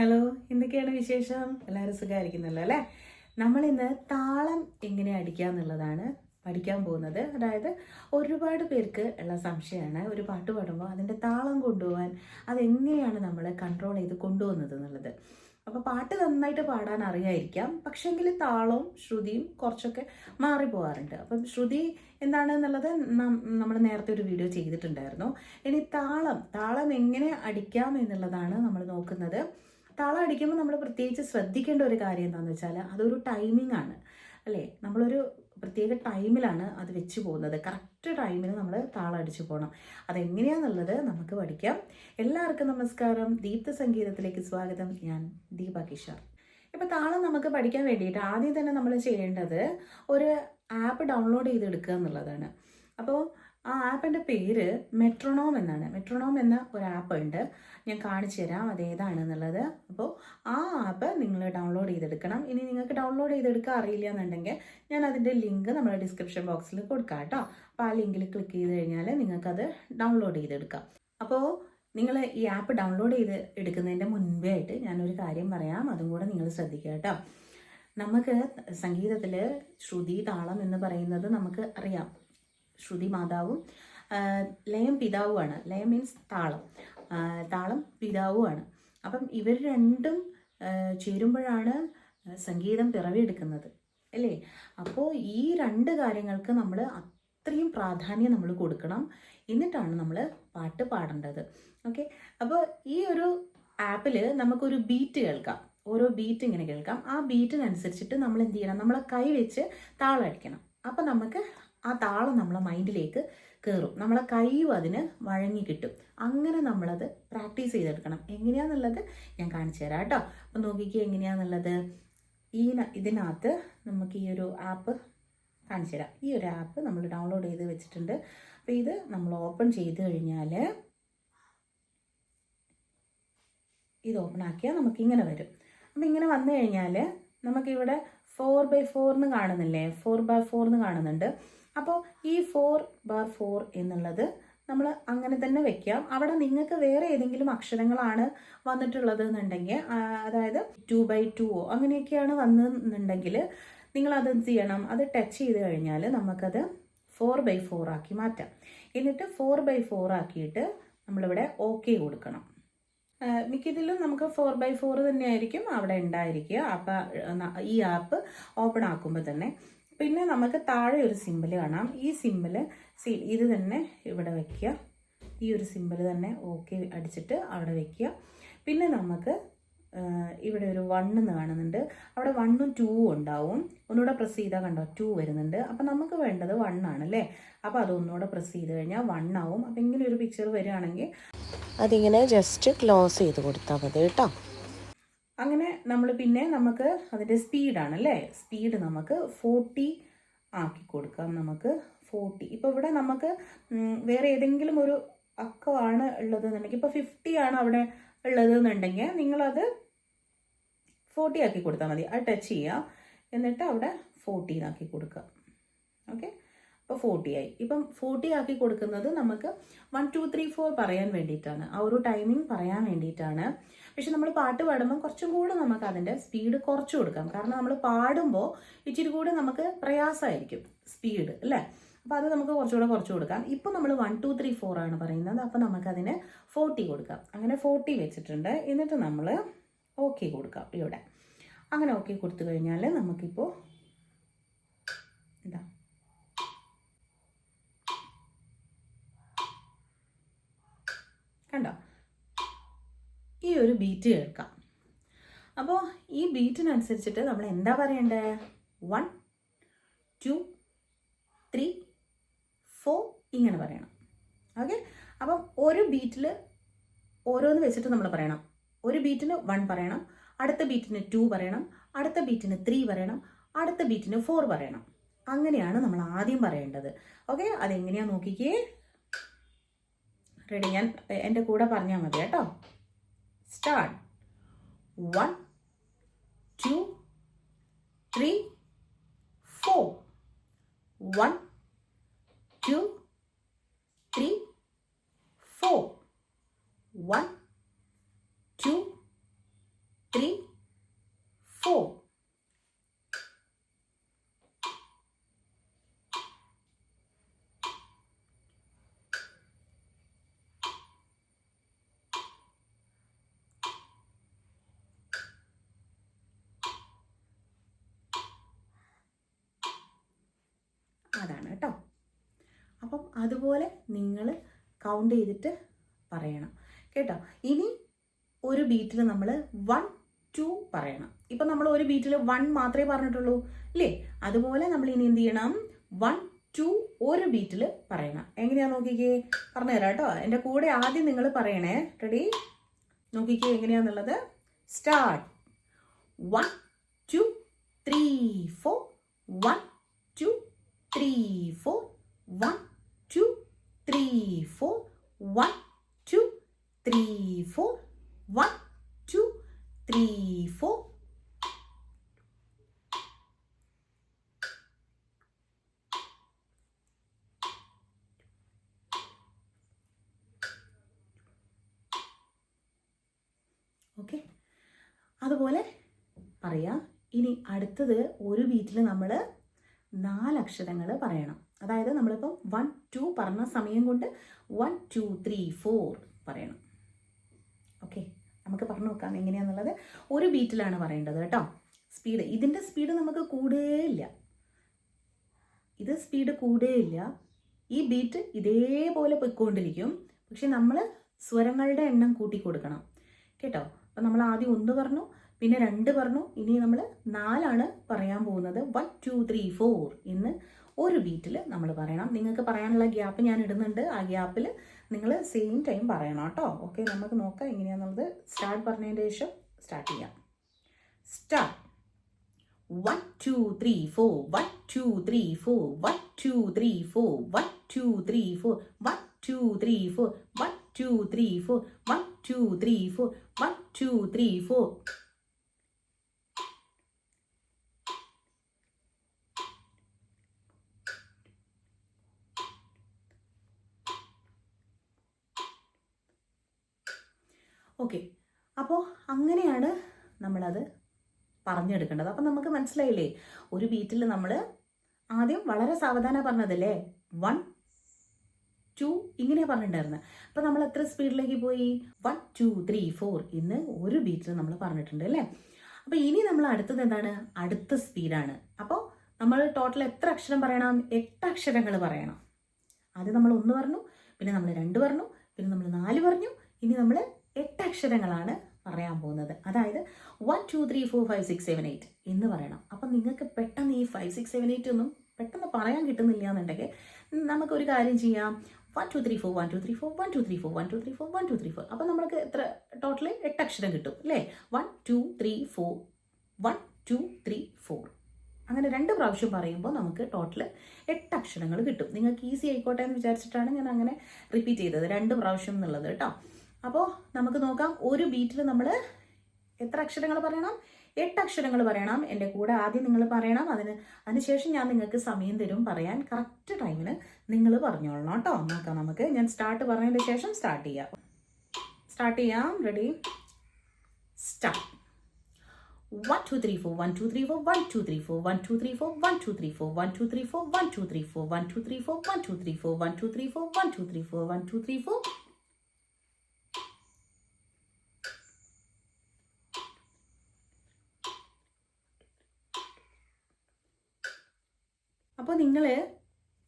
Hello, എന്തൊക്കെയാണ് വിശേഷം? എല്ലാവരും സുഖമായിരിക്കുന്നല്ലോ അല്ലേ? നമ്മളിന്ന് താളം എങ്ങനെ അടിക്കുക എന്നുള്ളതാണ് പഠിക്കാൻ പോകുന്നത്. അതായത് ഒരുപാട് പേർക്ക് ഉള്ള സംശയമാണ് ഒരു പാട്ട് പാടുമ്പോൾ അതിൻ്റെ താളം കൊണ്ടുപോകാൻ അതെങ്ങനെയാണ് നമ്മൾ കൺട്രോൾ ചെയ്ത് കൊണ്ടുപോകുന്നത് എന്നുള്ളത്. അപ്പോൾ പാട്ട് നന്നായിട്ട് പാടാൻ അറിയായിരിക്കാം, പക്ഷേങ്കിൽ താളവും ശ്രുതിയും കുറച്ചൊക്കെ മാറിപ്പോകാറുണ്ട്. അപ്പം ശ്രുതി എന്താണെന്നുള്ളത് നമ്മൾ നേരത്തെ ഒരു വീഡിയോ ചെയ്തിട്ടുണ്ടായിരുന്നു. ഇനി താളം എങ്ങനെ അടിക്കാം എന്നുള്ളതാണ് നമ്മൾ നോക്കുന്നത്. താളം അടിക്കുമ്പോൾ നമ്മൾ പ്രത്യേകിച്ച് ശ്രദ്ധിക്കേണ്ട ഒരു കാര്യം എന്താണെന്ന് വെച്ചാൽ അതൊരു ടൈമിംഗ് ആണ് അല്ലേ. നമ്മളൊരു പ്രത്യേക ടൈമിലാണ് അത് വെച്ച് പോകുന്നത്. കറക്റ്റ് ടൈമിന് നമ്മൾ താളം അടിച്ചു പോകണം. അതെങ്ങനെയാണെന്നുള്ളത് നമുക്ക് പഠിക്കാം. എല്ലാവർക്കും നമസ്കാരം. ദീപ്ത സംഗീതത്തിലേക്ക് സ്വാഗതം. ഞാൻ ദീപ കിഷോർ. ഇപ്പോൾ താളം നമുക്ക് പഠിക്കാൻ വേണ്ടിയിട്ട് ആദ്യം തന്നെ നമ്മൾ ചെയ്യേണ്ടത് ഒരു ആപ്പ് ഡൗൺലോഡ് ചെയ്തെടുക്കുക എന്നുള്ളതാണ്. അപ്പോൾ ആ ആപ്പിൻ്റെ പേര് മെട്രോണോം എന്നാണ്. മെട്രോണോം എന്ന ഒരു ആപ്പ് ഉണ്ട്, ഞാൻ കാണിച്ചു തരാം അതേതാണെന്നുള്ളത്. അപ്പോൾ ആ ആപ്പ് നിങ്ങൾ ഡൗൺലോഡ് ചെയ്തെടുക്കണം. ഇനി നിങ്ങൾക്ക് ഡൗൺലോഡ് ചെയ്തെടുക്കാൻ അറിയില്ല എന്നുണ്ടെങ്കിൽ ഞാൻ അതിൻ്റെ ലിങ്ക് നമ്മുടെ ഡിസ്ക്രിപ്ഷൻ ബോക്സിൽ കൊടുക്കാം കേട്ടോ. അപ്പോൾ ആ ലിങ്കിൽ ക്ലിക്ക് ചെയ്ത് കഴിഞ്ഞാൽ നിങ്ങൾക്കത് ഡൗൺലോഡ് ചെയ്തെടുക്കാം. അപ്പോൾ നിങ്ങൾ ഈ ആപ്പ് ഡൗൺലോഡ് ചെയ്ത് എടുക്കുന്നതിൻ്റെ മുൻപേ ആയിട്ട് ഞാനൊരു കാര്യം പറയാം, അതും കൂടെ നിങ്ങൾ ശ്രദ്ധിക്കുക കേട്ടോ. നമുക്ക് സംഗീതത്തിൽ ശ്രുതി താളം എന്ന് പറയുന്നത് നമുക്ക് അറിയാം. ശ്രുതി മാതാവും ലയം പിതാവുമാണ്. ലയം മീൻസ് താളം, താളം പിതാവുമാണ്. അപ്പം ഇവർ രണ്ടും ചേരുമ്പോഴാണ് സംഗീതം പിറവിയെടുക്കുന്നത് അല്ലേ. അപ്പോൾ ഈ രണ്ട് കാര്യങ്ങൾക്ക് നമ്മൾ അത്രയും പ്രാധാന്യം നമ്മൾ കൊടുക്കണം, എന്നിട്ടാണ് നമ്മൾ പാട്ട് പാടേണ്ടത്. ഓക്കെ. അപ്പോൾ ഈ ഒരു ആപ്പിൽ നമുക്കൊരു ബീറ്റ് കേൾക്കാം. ഓരോ ബീറ്റ് ഇങ്ങനെ കേൾക്കാം. ആ ബീറ്റിനനുസരിച്ചിട്ട് നമ്മൾ എന്ത് ചെയ്യണം, നമ്മളെ കൈ വെച്ച് താളം അടിക്കണം. അപ്പം നമുക്ക് ആ താളം നമ്മളെ മൈൻഡിലേക്ക് കയറും, നമ്മളെ കൈയും അതിന് വഴങ്ങി കിട്ടും. അങ്ങനെ നമ്മളത് പ്രാക്ടീസ് ചെയ്തെടുക്കണം. എങ്ങനെയാണെന്നുള്ളത് ഞാൻ കാണിച്ചു തരാം കേട്ടോ. അപ്പം നോക്കിക്കുക എങ്ങനെയാണെന്നുള്ളത്. ഇതിനകത്ത് നമുക്ക് ഈ ഒരു ആപ്പ് കാണിച്ചു തരാം. ഈ ഒരു ആപ്പ് നമ്മൾ ഡൗൺലോഡ് ചെയ്ത് വെച്ചിട്ടുണ്ട്. അപ്പോൾ ഇത് നമ്മൾ ഓപ്പൺ ചെയ്ത് കഴിഞ്ഞാൽ ഇത് ഓപ്പൺ ആക്കിയാൽ നമുക്കിങ്ങനെ വരും. അപ്പം ഇങ്ങനെ വന്നു കഴിഞ്ഞാൽ നമുക്കിവിടെ 4x4 എന്ന് കാണുന്നില്ലേ, 4x4 എന്ന് കാണുന്നുണ്ട്. അപ്പോൾ ഈ 4x4 എന്നുള്ളത് നമ്മൾ അങ്ങനെ തന്നെ വെക്കാം. അവിടെ നിങ്ങൾക്ക് വേറെ ഏതെങ്കിലും അക്ഷരങ്ങളാണ് വന്നിട്ടുള്ളത് എന്നുണ്ടെങ്കിൽ, അതായത് 2x2 അങ്ങനെയൊക്കെയാണ് വന്നെന്നുണ്ടെങ്കിൽ നിങ്ങളത് എന്ത് ചെയ്യണം, അത് ടച്ച് ചെയ്ത് കഴിഞ്ഞാൽ നമുക്കത് 4x4 ആക്കി മാറ്റാം. എന്നിട്ട് 4x4 ആക്കിയിട്ട് നമ്മളിവിടെ ഓക്കെ കൊടുക്കണം. മിക്കതിലും നമുക്ക് 4x4 തന്നെയായിരിക്കും അവിടെ ഉണ്ടായിരിക്കുക. അപ്പം ഈ ആപ്പ് ഓപ്പൺ ആക്കുമ്പോൾ തന്നെ പിന്നെ നമുക്ക് താഴെ ഒരു സിമ്പിൾ കാണാം. ഈ സിമ്പിൾ ഇത് തന്നെ ഇവിടെ വയ്ക്കുക. ഈ ഒരു സിമ്പിൾ തന്നെ ഓക്കെ അടിച്ചിട്ട് അവിടെ വയ്ക്കുക. പിന്നെ നമുക്ക് ഇവിടെ ഒരു 1 എന്ന് കാണുന്നുണ്ട്. അവിടെ 1ഉം 2ഉം ഉണ്ടാവും. ഒന്നുകൂടെ പ്രസ് ചെയ്താൽ കണ്ടോ 2 വരുന്നുണ്ട്. അപ്പം നമുക്ക് വേണ്ടത് 1 ആണല്ലേ. അപ്പോൾ അതൊന്നുകൂടെ പ്രസ് ചെയ്ത് കഴിഞ്ഞാൽ 1 ആവും. അപ്പം ഇങ്ങനെ ഒരു പിക്ചർ വരികയാണെങ്കിൽ അതിങ്ങനെ ജസ്റ്റ് ക്ലോസ് ചെയ്ത് കൊടുത്താൽ മതി കേട്ടോ. അങ്ങനെ നമ്മൾ പിന്നെ നമുക്ക് അതിൻ്റെ സ്പീഡാണല്ലേ, സ്പീഡ് നമുക്ക് 40 ആക്കി കൊടുക്കാം. നമുക്ക് 40. ഇപ്പോൾ ഇവിടെ നമുക്ക് വേറെ ഏതെങ്കിലും ഒരു അക്കമാണ് ഉള്ളത് എന്നുണ്ടെങ്കിൽ, ഇപ്പോൾ 50 ആണ് അവിടെ ഉള്ളത് എന്നുണ്ടെങ്കിൽ നിങ്ങളത് 40 ആക്കി കൊടുത്താൽ മതി. അത് ടച്ച് ചെയ്യുക, എന്നിട്ട് അവിടെ 40 ആക്കി കൊടുക്കുക. ഓക്കെ. അപ്പോൾ 40 ആയി. ഇപ്പം 40 ആക്കി കൊടുക്കുന്നത് നമുക്ക് 1 2 3 4 പറയാൻ വേണ്ടിയിട്ടാണ്, ആ ഒരു ടൈമിംഗ് പറയാൻ വേണ്ടിയിട്ടാണ്. പക്ഷെ നമ്മൾ പാട്ട് പാടുമ്പോൾ കുറച്ചും കൂടെ നമുക്ക് അതിൻ്റെ സ്പീഡ് കുറച്ച് കൊടുക്കാം. കാരണം നമ്മൾ പാടുമ്പോൾ ഇച്ചിരി കൂടെ നമുക്ക് പ്രയാസമായിരിക്കും സ്പീഡ് അല്ലേ. അപ്പോൾ അത് നമുക്ക് കുറച്ചുകൂടെ കുറച്ച് കൊടുക്കാം. ഇപ്പോൾ നമ്മൾ 1 2 3 4 ആണ് പറയുന്നത്. അപ്പോൾ നമുക്കതിന് 40 കൊടുക്കാം. അങ്ങനെ 40 വെച്ചിട്ടുണ്ട്. എന്നിട്ട് നമ്മൾ ഓക്കെ കൊടുക്കാം ഇവിടെ. അങ്ങനെ ഓക്കെ കൊടുത്തു കഴിഞ്ഞാൽ നമുക്കിപ്പോൾ എന്താ കണ്ടോ, ഈ ഒരു ബീറ്റ് കേൾക്കാം. അപ്പോൾ ഈ ബീറ്റിനനുസരിച്ചിട്ട് നമ്മൾ എന്താ പറയണ്ടേ, 1 2 3 4 ഇങ്ങനെ പറയണം. ഓക്കെ. അപ്പം ഒരു ബീറ്റിൽ ഓരോന്ന് വെച്ചിട്ട് നമ്മൾ പറയണം. ഒരു ബീറ്റിന് 1 പറയണം, അടുത്ത ബീറ്റിന് 2 പറയണം, അടുത്ത ബീറ്റിന് 3 പറയണം, അടുത്ത ബീറ്റിന് 4 പറയണം. അങ്ങനെയാണ് നമ്മൾ ആദ്യം പറയേണ്ടത്. ഓക്കെ. അതെങ്ങനെയാണെന്ന് നോക്കിക്കേ. റെഡി? ഞാൻ എൻ്റെ കൂടെ പറഞ്ഞാൽ മതി കേട്ടോ. സ്റ്റാർട്ട്. 1 2 3 4. 1 2 3 4. 1 2 അതാണ് കേട്ടോ. അപ്പം അതുപോലെ നിങ്ങൾ കൗണ്ട് ചെയ്തിട്ട് പറയണം കേട്ടോ. ഇനി ഒരു ബീറ്റിൽ നമ്മൾ 1 2 പറയണം. ഇപ്പം നമ്മൾ ഒരു ബീറ്റിൽ 1 മാത്രമേ പറഞ്ഞിട്ടുള്ളൂ അല്ലേ? അതുപോലെ നമ്മൾ ഇനി എന്ത് ചെയ്യണം? 1 2 ഒരു ബീറ്റിൽ പറയണം. എങ്ങനെയാ നോക്കിക്കേ, പറഞ്ഞുതരാം കേട്ടോ. എൻ്റെ കൂടെ ആദ്യം നിങ്ങൾ പറയണേ. റെഡി? നോക്കിക്കേ എങ്ങനെയാന്നുള്ളത്. സ്റ്റാർട്ട്. 1 2 3 4 1 2 3 4 1 2 3 4 1 2 3 4 1 2 3 4. ഓക്കെ, അതുപോലെ പറയാം. ഇനി അടുത്തത് ഒരു ബീറ്റിൽ നമ്മൾ 4 അക്ഷരങ്ങൾ പറയണം. അതായത് നമ്മളിപ്പം 1 2 പറഞ്ഞ സമയം കൊണ്ട് 1 2 3 4 പറയണം. ഓക്കെ, നമുക്ക് പറഞ്ഞു നോക്കാം എങ്ങനെയാണെന്നുള്ളത്. ഒരു ബീറ്റിലാണ് പറയേണ്ടത് കേട്ടോ. സ്പീഡ്, ഇതിൻ്റെ സ്പീഡ് നമുക്ക് കൂടുകയില്ല. ഇത് സ്പീഡ് കൂടുകയില്ല. ഈ ബീറ്റ് ഇതേപോലെ പൊയ്ക്കൊണ്ടിരിക്കും. പക്ഷെ നമ്മൾ സ്വരങ്ങളുടെ എണ്ണം കൂട്ടി കൊടുക്കണം കേട്ടോ. അപ്പം നമ്മൾ ആദ്യം 1 പറഞ്ഞു, പിന്നെ 2 പറഞ്ഞു, ഇനി നമ്മൾ 4 പറയാൻ പോകുന്നത്. 1 2 3 4 എന്ന് ഒരു ബീറ്റിൽ നമ്മൾ പറയണം. നിങ്ങൾക്ക് പറയാനുള്ള ഗ്യാപ്പ് ഞാൻ ഇടുന്നുണ്ട്. ആ ഗ്യാപ്പിൽ നിങ്ങൾ സെയിം ടൈം പറയണം കേട്ടോ. ഓക്കെ, നമുക്ക് നോക്കാം എങ്ങനെയാണെന്നുള്ളത്. സ്റ്റാർട്ട് പറഞ്ഞതിന് ശേഷം സ്റ്റാർട്ട് ചെയ്യാം. സ്റ്റാർട്ട്. 1 2 3 4 1 2 3 4 1 2 3 4 1 2 3 4 1 2 3 4 1 2 3 4 1 2 3 4 1 2 3 4. ഓക്കെ, അപ്പോൾ അങ്ങനെയാണ് നമ്മളത് പറഞ്ഞെടുക്കേണ്ടത്. അപ്പം നമുക്ക് മനസ്സിലായില്ലേ? ഒരു ബീറ്റിൽ നമ്മൾ ആദ്യം വളരെ സാവധാനം പറഞ്ഞതല്ലേ, 1 2 ഇങ്ങനെ പറഞ്ഞിട്ടുണ്ടായിരുന്നത്. അപ്പം നമ്മൾ എത്ര സ്പീഡിലേക്ക് പോയി? 1 2 3 4 ഇന്ന് ഒരു ബീറ്റിൽ നമ്മൾ പറഞ്ഞിട്ടുണ്ട് അല്ലേ? അപ്പോൾ ഇനി നമ്മൾ അടുത്തത് എന്താണ്? അടുത്ത സ്പീഡാണ്. അപ്പോൾ നമ്മൾ ടോട്ടൽ എത്ര അക്ഷരം പറയണം? 8 അക്ഷരങ്ങൾ പറയണം. ആദ്യം നമ്മൾ 1 പറഞ്ഞു, പിന്നെ നമ്മൾ 2 പറഞ്ഞു, പിന്നെ നമ്മൾ 4 പറഞ്ഞു. ഇനി നമ്മൾ 8 അക്ഷരങ്ങളാണ് പറയാൻ പോകുന്നത്. അതായത് 1 2 3 4 5 6 7 8 എന്ന് പറയണം. അപ്പം നിങ്ങൾക്ക് പെട്ടെന്ന് ഈ 5 6 7 8 ഒന്നും പെട്ടെന്ന് പറയാൻ കിട്ടുന്നില്ല എന്നുണ്ടെങ്കിൽ നമുക്കൊരു കാര്യം ചെയ്യാം. 1 2 3 4 1 2 3 4 1 2 3 4 1 2 3 4 1 2 3 4. അപ്പം നമ്മൾക്ക് എത്ര ടോട്ടൽ 8 അക്ഷരം കിട്ടും അല്ലേ? 1 2 3 4 1 2 3 4. അങ്ങനെ 2 പ്രാവശ്യം പറയുമ്പോൾ നമുക്ക് ടോട്ടൽ 8 അക്ഷരങ്ങൾ കിട്ടും. നിങ്ങൾക്ക് ഈസി ആയിക്കോട്ടെ എന്ന് വിചാരിച്ചിട്ടാണ് ഞാൻ അങ്ങനെ റിപ്പീറ്റ് ചെയ്തത് 2 പ്രാവശ്യം എന്നുള്ളത് കേട്ടോ. അപ്പോൾ നമുക്ക് നോക്കാം. ഒരു ബീറ്റിൽ നമ്മൾ എത്ര അക്ഷരങ്ങൾ പറയണം? 8 അക്ഷരങ്ങൾ പറയണം. എൻ്റെ കൂടെ ആദ്യം നിങ്ങൾ പറയണം. അതിനുശേഷം ഞാൻ നിങ്ങൾക്ക് സമയം തരും പറയാൻ. കറക്റ്റ് ടൈമിന് നിങ്ങൾ പറഞ്ഞോളണം കേട്ടോ. നോക്കാം നമുക്ക്. ഞാൻ സ്റ്റാർട്ട് പറഞ്ഞതിന് ശേഷം സ്റ്റാർട്ട് ചെയ്യാം. റെഡി? സ്റ്റാർട്ട്. 1 2 3 4 1 2 3 4 1 2 3 4 1 2 3 4 1 2 3 4 1 2 3 4 1 2 3 4 1 2 3 4 1 2 3 4 1 2 3 4 1 2 3 4 1 2 3 4. അപ്പോൾ നിങ്ങൾ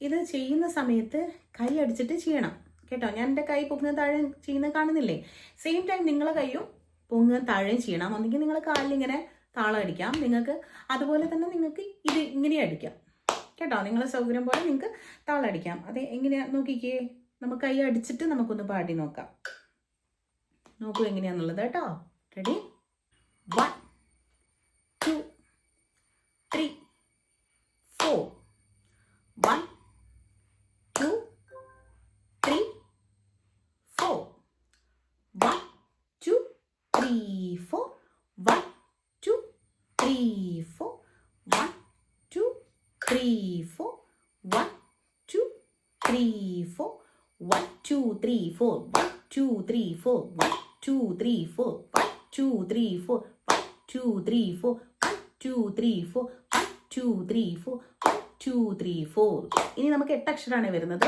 ഇത് ചെയ്യുന്ന സമയത്ത് കൈ അടിച്ചിട്ട് ചെയ്യണം കേട്ടോ. ഞാൻ എൻ്റെ കൈ പൊങ്ങുന്ന താഴെ ചെയ്യുന്നത് കാണുന്നില്ലേ? സെയിം ടൈം നിങ്ങളെ കൈയും പൊങ്ങുന്ന താഴെയും ചെയ്യണം. ഒന്നെങ്കിൽ നിങ്ങൾ കാലിലിങ്ങനെ താളം അടിക്കാം. നിങ്ങൾക്ക് അതുപോലെ തന്നെ നിങ്ങൾക്ക് ഇത് ഇങ്ങനെ അടിക്കാം കേട്ടോ. നിങ്ങളെ സൗകര്യം പോലെ നിങ്ങൾക്ക് താളം അടിക്കാം. അത് എങ്ങനെയാ നോക്കിക്കേ. നമുക്ക് കൈ അടിച്ചിട്ട് നമുക്കൊന്ന് പാടി നോക്കാം. നോക്കൂ എങ്ങനെയാന്നുള്ളത് കേട്ടോ. റെഡി? 1 2 3 4 1 2 3 4 1 2 3 4 1 2 3 4 1 2 3 4 1 2 3 4 1 2 3 4 1 2 3 4 1 2 3 4 1 2 3 4 1 2 3 4 1 2 3 4 1 2 3 4 1 2 3 4. ഇനി നമുക്ക് 8 അക്ഷരമാണ് വരുന്നത്.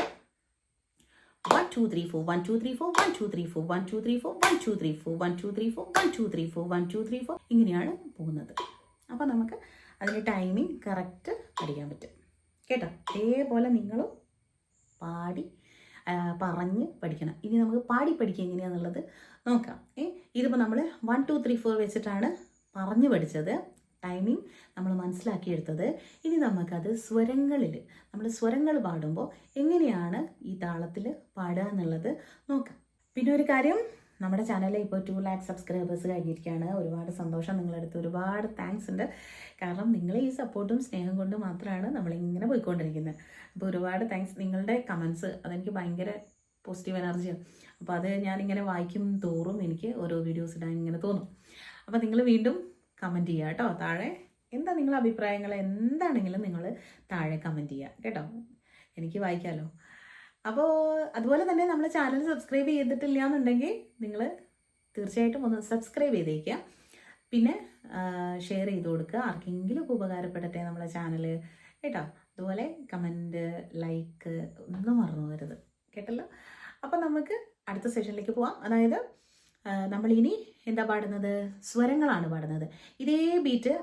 1 2 3 4 1 2 3 4 1 2 3 4 1 2 3 4 1 2 3 4 1 2 3 4 1 2 3 4 1 2 3 4 ഇങ്ങനെയാണ് പോകുന്നത്. അപ്പോൾ നമുക്ക് അതിൻ്റെ ടൈമിംഗ് കറക്റ്റ് പഠിക്കാൻ പറ്റും. കേട്ടോ. അതേപോലെ നിങ്ങളും പാടി പറഞ്ഞ് പഠിക്കണം. ഇനി നമുക്ക് പാടി പഠിക്കുക എങ്ങനെയാണെന്നുള്ളത് നോക്കാം. ഇതിപ്പോൾ നമ്മൾ 1 2 3 4 വെച്ചിട്ടാണ് പറഞ്ഞു പഠിച്ചത്, ടൈമിംഗ് നമ്മൾ മനസ്സിലാക്കിയെടുത്തത്. ഇനി നമുക്കത് സ്വരങ്ങളിൽ, നമ്മൾ സ്വരങ്ങൾ പാടുമ്പോൾ എങ്ങനെയാണ് ഈ താളത്തിൽ പാടുക എന്നുള്ളത് നോക്കാം. പിന്നെ ഒരു കാര്യം, നമ്മുടെ ചാനലിൽ ഇപ്പോൾ 2 lakh സബ്സ്ക്രൈബേഴ്സ് കഴിഞ്ഞിരിക്കുകയാണ്. ഒരുപാട് സന്തോഷം, നിങ്ങളടുത്ത് ഒരുപാട് താങ്ക്സ് ഉണ്ട്. കാരണം നിങ്ങളെ ഈ സപ്പോർട്ടും സ്നേഹം കൊണ്ട് മാത്രമാണ് നമ്മളിങ്ങനെ പോയിക്കൊണ്ടിരിക്കുന്നത്. അപ്പോൾ ഒരുപാട് താങ്ക്സ്. നിങ്ങളുടെ കമൻസ് അതെനിക്ക് ഭയങ്കര പോസിറ്റീവ് എനർജിയാണ്. അപ്പോൾ അത് ഞാനിങ്ങനെ വായിക്കും തോറും എനിക്ക് ഓരോ വീഡിയോസ് ഇടാൻ ഇങ്ങനെ തോന്നും. അപ്പോൾ നിങ്ങൾ വീണ്ടും കമൻറ്റ് ചെയ്യുക കേട്ടോ. താഴെ എന്താ നിങ്ങളുടെ അഭിപ്രായങ്ങൾ എന്താണെങ്കിലും നിങ്ങൾ താഴെ കമൻറ്റ് ചെയ്യുക കേട്ടോ, എനിക്ക് വായിക്കാമല്ലോ. അപ്പോൾ അതുപോലെ തന്നെ നമ്മൾ ചാനൽ സബ്സ്ക്രൈബ് ചെയ്തിട്ടില്ല എന്നുണ്ടെങ്കിൽ നിങ്ങൾ തീർച്ചയായിട്ടും ഒന്ന് സബ്സ്ക്രൈബ് ചെയ്തേക്കുക. പിന്നെ ഷെയർ ചെയ്ത് കൊടുക്കുക, ആർക്കെങ്കിലും ഒക്കെ ഉപകാരപ്പെടട്ടെ നമ്മളെ ചാനൽ കേട്ടോ. അതുപോലെ കമൻറ്റ്, ലൈക്ക് ഒന്നും മറന്നു പോകരുത് കേട്ടല്ലോ. അപ്പോൾ നമുക്ക് അടുത്ത സെഷനിലേക്ക് പോവാം. അതായത് നമ്മളിനി എന്താ പാടുന്നത്, സ്വരങ്ങളാണ് പാടുന്നത്. ഇതേ ബീറ്റ്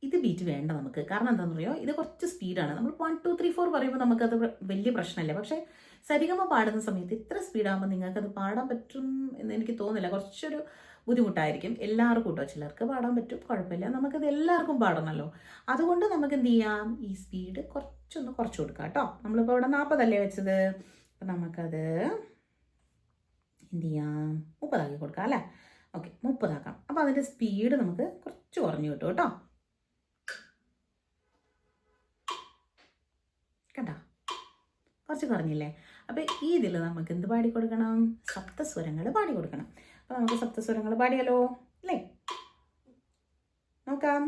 ഇത് ബീറ്റ് വേണ്ട നമുക്ക്. കാരണം എന്താണെന്ന് പറയുമോ, ഇത് കുറച്ച് സ്പീഡാണ്. നമ്മൾ 1 2 3 4 പറയുമ്പോൾ നമുക്കത് വലിയ പ്രശ്നമല്ല. പക്ഷേ സരിഗമ പാടുന്ന സമയത്ത് ഇത്ര സ്പീഡാകുമ്പോൾ നിങ്ങൾക്കത് പാടാൻ പറ്റും എന്ന് എനിക്ക് തോന്നുന്നില്ല. കുറച്ചൊരു ബുദ്ധിമുട്ടായിരിക്കും എല്ലാവർക്കും കേട്ടോ. ചിലർക്ക് പാടാൻ പറ്റും, കുഴപ്പമില്ല. നമുക്കത് എല്ലാവർക്കും പാടണമല്ലോ. അതുകൊണ്ട് നമുക്ക് എന്ത് ചെയ്യാം, ഈ സ്പീഡ് കുറച്ചൊന്ന് കുറച്ച് കൊടുക്കാം കേട്ടോ. നമ്മളിപ്പോൾ ഇവിടെ 40 അല്ലേ വെച്ചത്, അപ്പം നമുക്കത് എന്ത് ചെയ്യാം, 30 ആക്കി കൊടുക്കാം അല്ലേ. ഓക്കെ, 30 ആക്കാം. അപ്പോൾ അതിൻ്റെ സ്പീഡ് നമുക്ക് കുറച്ച് കുറഞ്ഞു കിട്ടും കേട്ടോ. കണ്ടോ, കുറച്ച് കുറഞ്ഞില്ലേ. അപ്പോൾ ഈ ഇതിൽ നമുക്ക് എന്ത് പാടിക്കൊടുക്കണം, സപ്തസ്വരങ്ങൾ പാടിക്കൊടുക്കണം. അപ്പോൾ നമുക്ക് സപ്തസ്വരങ്ങൾ പാടിയാലോ അല്ലേ, നോക്കാം.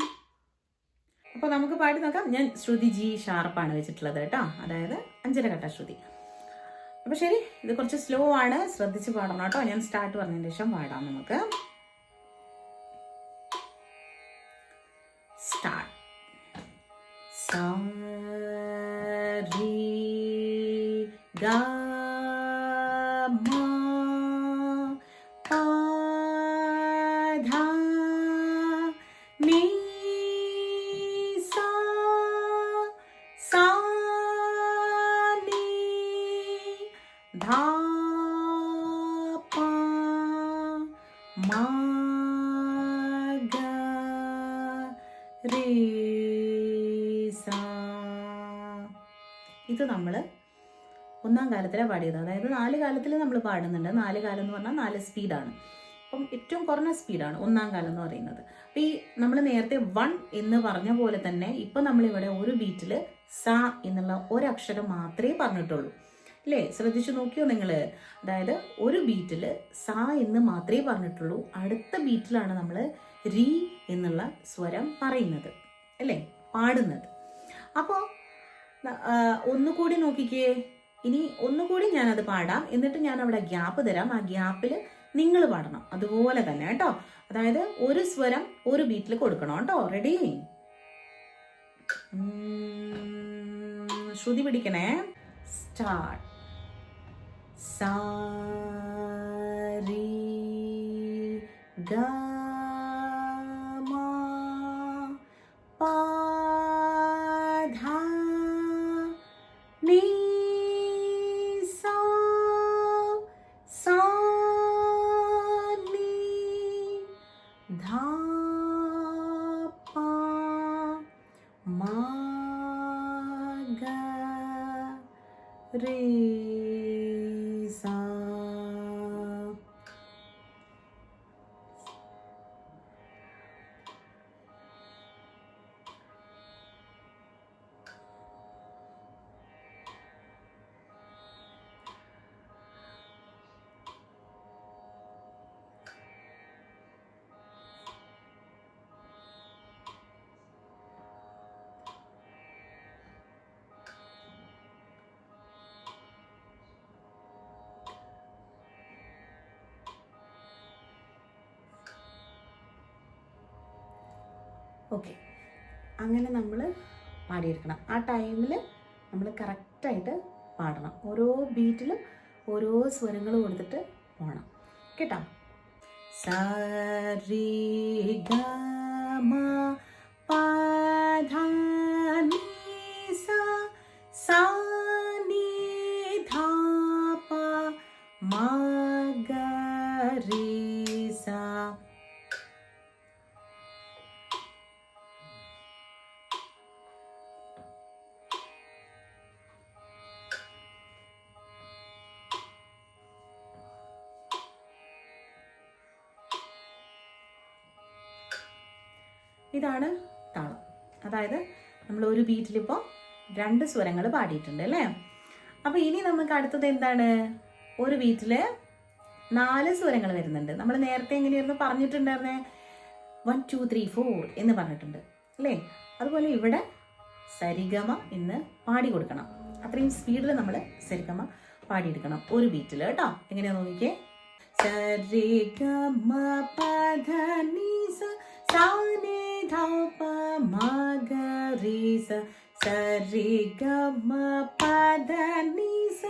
അപ്പോൾ നമുക്ക് പാടി നോക്കാം. ഞാൻ ശ്രുതി ജി ഷാർപ്പാണ് വെച്ചിട്ടുള്ളത് കേട്ടോ, അതായത് 5 കട്ട ശ്രുതി. അപ്പോൾ ശരി, ഇത് കുറച്ച് സ്ലോ ആണ്, ശ്രദ്ധിച്ച് പാടണം കേട്ടോ. ഞാൻ സ്റ്റാർട്ട് പറഞ്ഞതിന് ശേഷം പാടാം നമുക്ക്. സ്റ്റാർട്ട്. സാ രി ഗ മ പ ധ നീ സാ സാ നീ ധ പ മ ഗ രേ സാ. ഇത് നമ്മൾ 1ാം കാലത്തിലാണ് പാടിയത്. അതായത് 4 കാലത്തിൽ നമ്മൾ പാടുന്നുണ്ട്. 4 കാലം എന്ന് പറഞ്ഞാൽ 4 സ്പീഡാണ്. അപ്പം ഏറ്റവും കുറഞ്ഞ സ്പീഡാണ് 1ാം കാലം എന്ന് പറയുന്നത്. അപ്പം ഈ നമ്മൾ നേരത്തെ 1 എന്ന് പറഞ്ഞ പോലെ തന്നെ ഇപ്പം നമ്മളിവിടെ ഒരു ബീറ്റിൽ സ എന്നുള്ള ഒരക്ഷരം മാത്രമേ പറഞ്ഞിട്ടുള്ളൂ അല്ലേ. ശ്രദ്ധിച്ചു നോക്കിയോ നിങ്ങൾ. അതായത് ഒരു ബീറ്റിൽ സ എന്ന് മാത്രമേ പറഞ്ഞിട്ടുള്ളൂ. അടുത്ത ബീറ്റിലാണ് നമ്മൾ രി എന്നുള്ള സ്വരം പറയുന്നത് അല്ലേ, പാടുന്നത്. അപ്പോൾ ഒന്നുകൂടി നോക്കിക്കേ. ഇനി ഒന്നുകൂടി ഞാനത് പാടാം, എന്നിട്ട് ഞാൻ അവിടെ ഗ്യാപ്പ് തരാം. ആ ഗ്യാപ്പിൽ നിങ്ങൾ പാടണം അതുപോലെ തന്നെ കേട്ടോ. അതായത് ഒരു സ്വരം ഒരു ബീറ്റിൽ കൊടുക്കണം കേട്ടോ. റെഡി? ശ്രുതി പിടിക്കണേ. സ്റ്റാർട്ട്. സാ രി ഗ മ പ ധ നീ സാ സാ നീ ധ പ മ ഗ രേ സാ. ഓക്കെ, അങ്ങനെ നമ്മൾ പാടിയെടുക്കണം. ആ ടൈമിൽ നമ്മൾ കറക്റ്റായിട്ട് പാടണം. ഓരോ ബീറ്റിലും ഓരോ സ്വരങ്ങൾ കൊടുത്തിട്ട് പോകണം കേട്ടോ. സ രി ഗ മ പ ധ നീ ഇതാണ് താളം. അതായത് നമ്മൾ ഒരു ബീറ്റിലിപ്പോൾ 2 സ്വരങ്ങൾ പാടിയിട്ടുണ്ട് അല്ലേ. അപ്പോൾ ഇനി നമുക്ക് അടുത്തത് എന്താണ്? ഒരു ബീറ്റിൽ 4 സ്വരങ്ങൾ വരുന്നുണ്ട്. നമ്മൾ നേരത്തെ എങ്ങനെയായിരുന്നു പറഞ്ഞിട്ടുണ്ടായിരുന്നേ? 1 2 3 4 എന്ന് പറഞ്ഞിട്ടുണ്ട് അല്ലേ. അതുപോലെ ഇവിടെ സരിഗമ എന്ന് പാടി കൊടുക്കണം. അത്രയും സ്പീഡിൽ നമ്മൾ സരിഗമ പാടിയെടുക്കണം ഒരു ബീറ്റിൽ കേട്ടോ. എങ്ങനെയാ നോക്കിക്കേ. സരിഗമ പധ നി സ സാ നി ധ പ മ ഗ രി സ. സരിഗമ പധ നി സ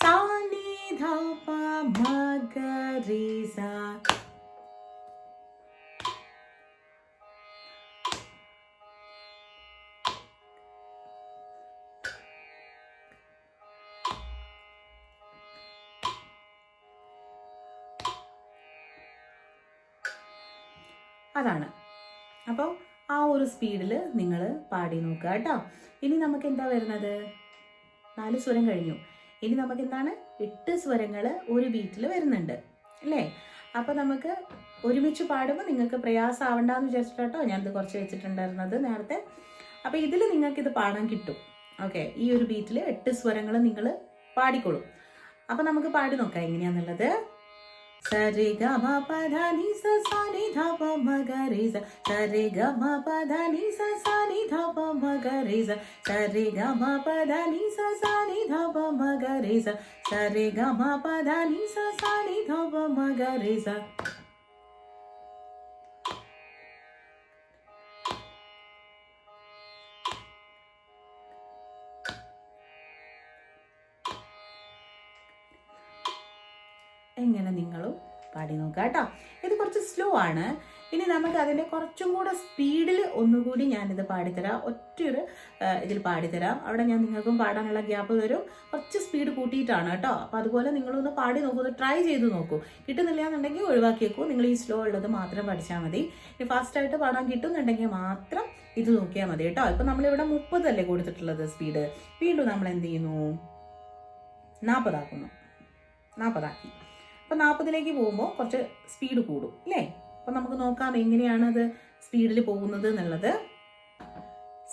സാ നി ധ പ മ ഗ രി സ. അതാണ്. അപ്പോൾ ആ ഒരു സ്പീഡിൽ നിങ്ങൾ പാടി നോക്കുക കേട്ടോ. ഇനി നമുക്ക് എന്താ വരുന്നത്? 4 സ്വരം കഴിഞ്ഞു. ഇനി നമുക്ക് എന്താണ്? 8 സ്വരങ്ങൾ ഒരു ബീറ്റിൽ വരുന്നുണ്ട് അല്ലേ. അപ്പോൾ നമുക്ക് ഒരുമിച്ച് പാടുമ്പോൾ നിങ്ങൾക്ക് പ്രയാസമാവണ്ടെന്ന് വിചാരിച്ചിട്ടോ ഞാനിത് കുറച്ച് വെച്ചിട്ടുണ്ടായിരുന്നത് നേരത്തെ. അപ്പോൾ ഇതിൽ നിങ്ങൾക്കിത് പാടാൻ കിട്ടും. ഓക്കെ, ഈ ഒരു ബീറ്റിൽ 8 സ്വരങ്ങൾ നിങ്ങൾ പാടിക്കോളും. അപ്പോൾ നമുക്ക് പാടി നോക്കാം എങ്ങനെയാണെന്നുള്ളത്. സരിഗമ പധ നി സ സാ നി ധ പ മ ഗ രി സ. സരിഗമ പധ നി സ സാ നി ധ പ മ ഗ രി സ. സരിഗമ പധ നി സ സാ നി ധ പ മ ഗ രി സ. സരിഗമ പധ നി സ സാ നി ധ പ മ ഗ രി സ. എങ്ങനെ നിങ്ങളും പാടി നോക്കുക കേട്ടോ. ഇത് കുറച്ച് സ്ലോ ആണ്. ഇനി നമുക്ക് അതിൻ്റെ കുറച്ചും കൂടെ സ്പീഡിൽ ഒന്നുകൂടി ഞാനിത് പാടിത്തരാം. ഒറ്റയൊരു ഇതിൽ പാടിത്തരാം. അവിടെ ഞാൻ നിങ്ങൾക്കും പാടാനുള്ള ഗ്യാപ്പ് തരും. കുറച്ച് സ്പീഡ് കൂട്ടിയിട്ടാണ് കേട്ടോ. അപ്പോൾ അതുപോലെ നിങ്ങളൊന്ന് പാടി നോക്കൂ, ഒന്ന് ട്രൈ ചെയ്ത് നോക്കൂ. കിട്ടുന്നില്ല എന്നുണ്ടെങ്കിൽ ഒഴിവാക്കിയേക്കൂ. നിങ്ങൾ ഈ സ്ലോ ഉള്ളത് മാത്രം പഠിച്ചാൽ മതി. ഇനി ഫാസ്റ്റായിട്ട് പാടാൻ കിട്ടുന്നുണ്ടെങ്കിൽ മാത്രം ഇത് നോക്കിയാൽ മതി കേട്ടോ. ഇപ്പം നമ്മളിവിടെ 30 അല്ലേ കൊടുത്തിട്ടുള്ളത് സ്പീഡ്. വീണ്ടും നമ്മൾ എന്ത് ചെയ്യുന്നു? 40 ആക്കുന്നു. 40 ആക്കി. അപ്പോൾ 40ലേക്ക് പോകുമ്പോൾ കുറച്ച് സ്പീഡ് കൂടും അല്ലേ. അപ്പം നമുക്ക് നോക്കാം എങ്ങനെയാണത് സ്പീഡിൽ പോകുന്നത് എന്നുള്ളത്.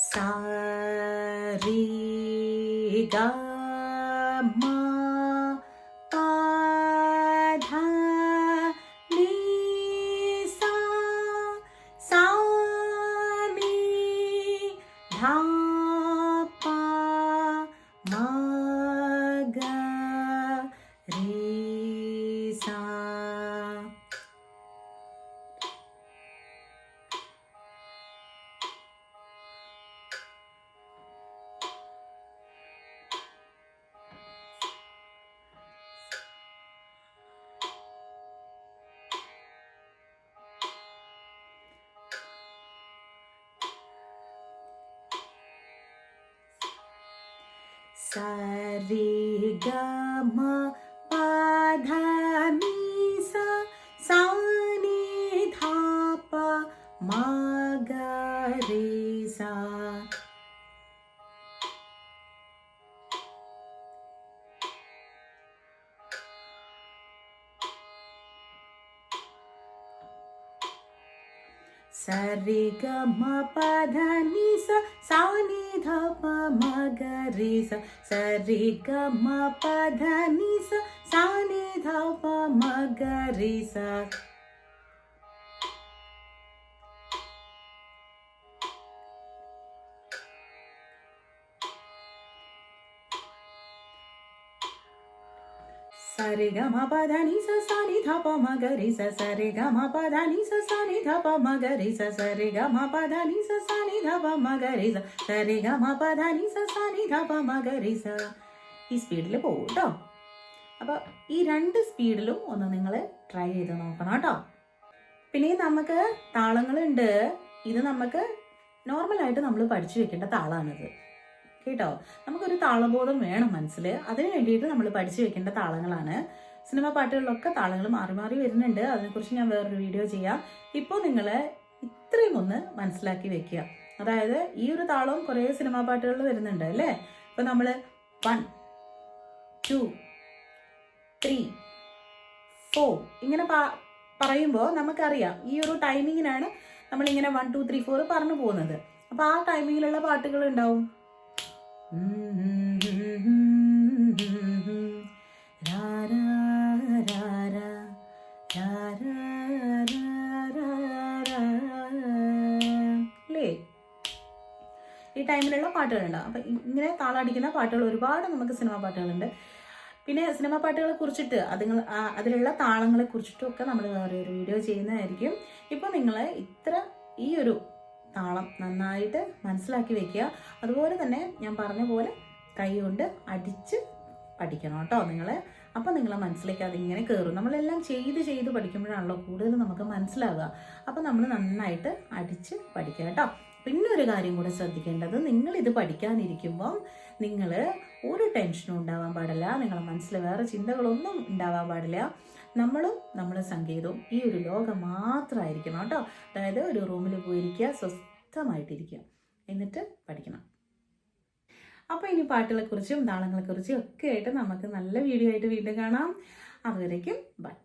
സാ രി ഗ മ പ ധ നി സ. സാ നി ധ പ മ ഗ രി സ. സരിഗമ പധ നി സ സാ നി ധ പ മ ഗ രി സ. സരിഗമ പധ നി സ സാ നി ധ പ മ ഗ രി സ. സരിഗമ പധ നി സ സാ നി ധ പ മ ഗ രി സ. സരിഗമ പധ നി സ സാ നി ധ പ മ ഗ രി സ. സരിഗമ പധ നി സ സാ നി ധ പ മ ഗ രി സ. സരിഗമ പധ നി സ സാ നി ധ പ മ ഗ രി സ. സരിഗമ പധ നി സ സാ നി ധ പ മ ഗ രി സ. ഈ സ്പീഡിൽ പോകും കേട്ടോ. അപ്പോൾ ഈ 2 സ്പീഡിലും ഒന്ന് നിങ്ങൾ ട്രൈ ചെയ്ത് നോക്കണം കേട്ടോ. പിന്നെ നമുക്ക് താളങ്ങളുണ്ട്. ഇത് നമുക്ക് നോർമലായിട്ട് നമ്മൾ പഠിച്ചു വെക്കേണ്ട താളമാണിത് കേട്ടോ. നമുക്കൊരു താളബോധം വേണം മനസ്സിൽ. അതിന് വേണ്ടിയിട്ട് നമ്മൾ പഠിച്ചു വെക്കേണ്ട താളങ്ങളാണ്. സിനിമ പാട്ടുകളിലൊക്കെ താളങ്ങൾ മാറി മാറി വരുന്നുണ്ട്. അതിനെക്കുറിച്ച് ഞാൻ വേറൊരു വീഡിയോ ചെയ്യാം. ഇപ്പോൾ നിങ്ങൾ ഇത്രയും ഒന്ന് മനസ്സിലാക്കി വെക്കുക. അതായത് ഈ ഒരു താളവും കുറേ സിനിമാ പാട്ടുകളിൽ വരുന്നുണ്ട് അല്ലേ. ഇപ്പം നമ്മൾ 1 2 3 4 ഇങ്ങനെ പറയുമ്പോൾ നമുക്കറിയാം ഈ ഒരു ടൈമിങ്ങിനാണ് നമ്മളിങ്ങനെ 1 2 3 4 പറഞ്ഞു പോകുന്നത്. അപ്പോൾ ആ ടൈമിങ്ങിലുള്ള പാട്ടുകൾ ഉണ്ടാവും. അല്ലേ? ഈ ടൈമിലുള്ള പാട്ടുകളുണ്ടാവും. അപ്പം ഇങ്ങനെ താളടിക്കുന്ന പാട്ടുകൾ ഒരുപാട് നമുക്ക് സിനിമാ പാട്ടുകളുണ്ട്. പിന്നെ സിനിമാ പാട്ടുകളെ കുറിച്ചിട്ട് അതിലുള്ള താളങ്ങളെ കുറിച്ചിട്ടും ഒക്കെ നമ്മൾ വേറെ ഒരു വീഡിയോ ചെയ്യുന്നതായിരിക്കും. ഇപ്പോൾ നിങ്ങൾ ഈ ഒരു താളം നന്നായിട്ട് മനസ്സിലാക്കി വെക്കുക. അതുപോലെ തന്നെ ഞാൻ പറഞ്ഞ പോലെ കൈ കൊണ്ട് അടിച്ച് പഠിക്കണം കേട്ടോ നിങ്ങൾ. അപ്പം നിങ്ങളെ മനസ്സിലേക്ക് അതിങ്ങനെ കയറും. നമ്മളെല്ലാം ചെയ്ത് പഠിക്കുമ്പോഴാണല്ലോ കൂടുതൽ നമുക്ക് മനസ്സിലാവുക. അപ്പം നമ്മൾ നന്നായിട്ട് അടിച്ച് പഠിക്കുക കേട്ടോ. പിന്നെ ഒരു കാര്യം കൂടെ ശ്രദ്ധിക്കേണ്ടത്, നിങ്ങളിത് പഠിക്കാനിരിക്കുമ്പം നിങ്ങൾ ഒരു ടെൻഷനും ഉണ്ടാവാൻ പാടില്ല. നിങ്ങളുടെ മനസ്സിൽ വേറെ ചിന്തകളൊന്നും ഉണ്ടാവാൻ പാടില്ല. നമ്മുടെ സംഗീതവും ഈ ഒരു ലോകം മാത്രമായിരിക്കണം കേട്ടോ. അതായത് ഒരു റൂമിൽ പോയിരിക്കുക, സ്വസ്ഥമായിട്ടിരിക്കുക, എന്നിട്ട് പഠിക്കണം. അപ്പോൾ ഇനി പാട്ടുകളെക്കുറിച്ചും താളങ്ങളെക്കുറിച്ചും ഒക്കെ ആയിട്ട് നമുക്ക് നല്ല വീഡിയോ ആയിട്ട് വീണ്ടും കാണാം. അതുവരേക്കും ബൈ.